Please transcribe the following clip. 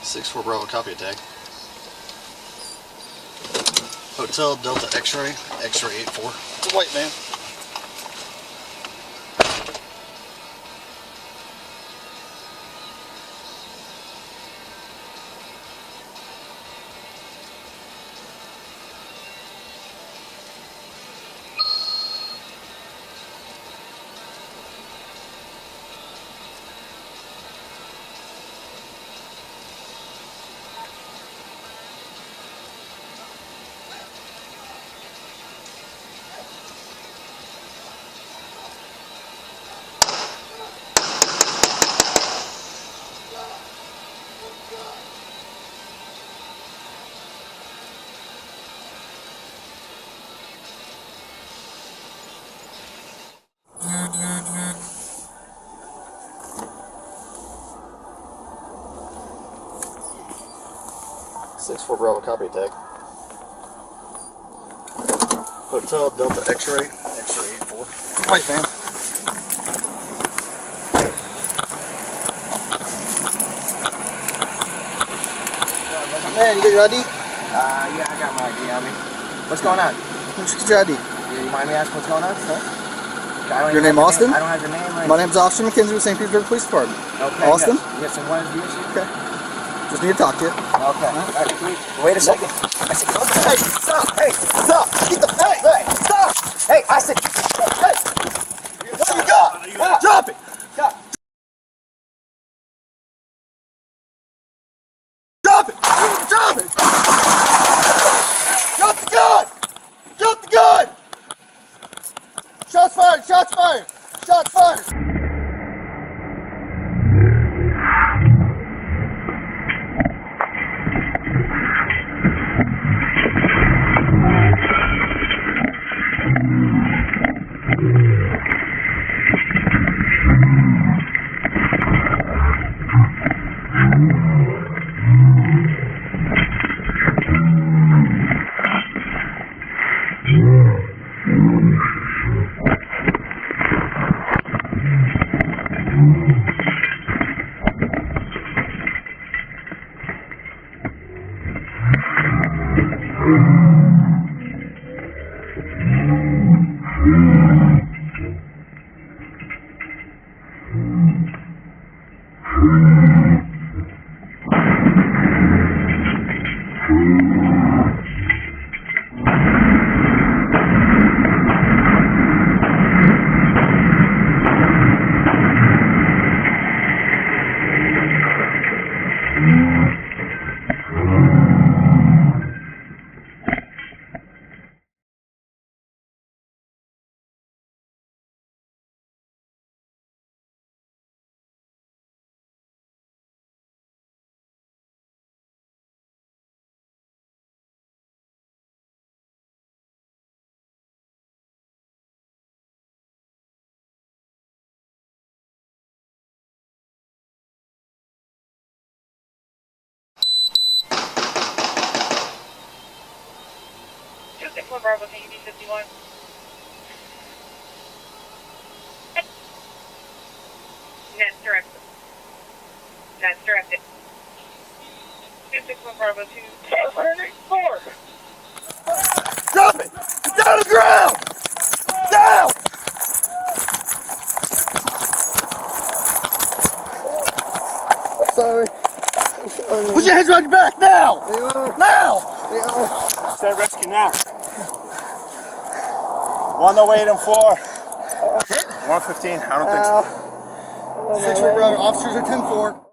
6-4 Bravo, copy a tag. Hotel Delta X-ray, X-ray 84. It's a white van. Six-4 Bravo, copy a tag. Hotel Delta X-ray, X-ray 84. White van. Man, you got your ID? Yeah, I got my ID on me. What's going on? Just get your ID. Yeah, you mind me asking what's going on, sir? Your name Austin? I don't have your name right. My name's Austin McKenzie with St. Petersburg Police Department. Okay. Austin? Yes, and what is the issue? Okay. Just need to talk to you. Okay. Wait a second. I said, hey, stop. Hey, stop. Get the hey, stop. Hey, I said, hey. What do you got? Drop it. Stop. Drop it. Drop it. Drop the gun. Drop the gun. Shots fired. Shots fired. Shots fired. Bravo, can you be 51? That's directed. That's directed. 261 Bravo 2. 4. Drop it! Get down on the ground! Down! Sorry. Put your hands around your back now! Now! Start rescue now. One the waiting for 115. I don't think so. 6-4 Bravo, officers are 10-4.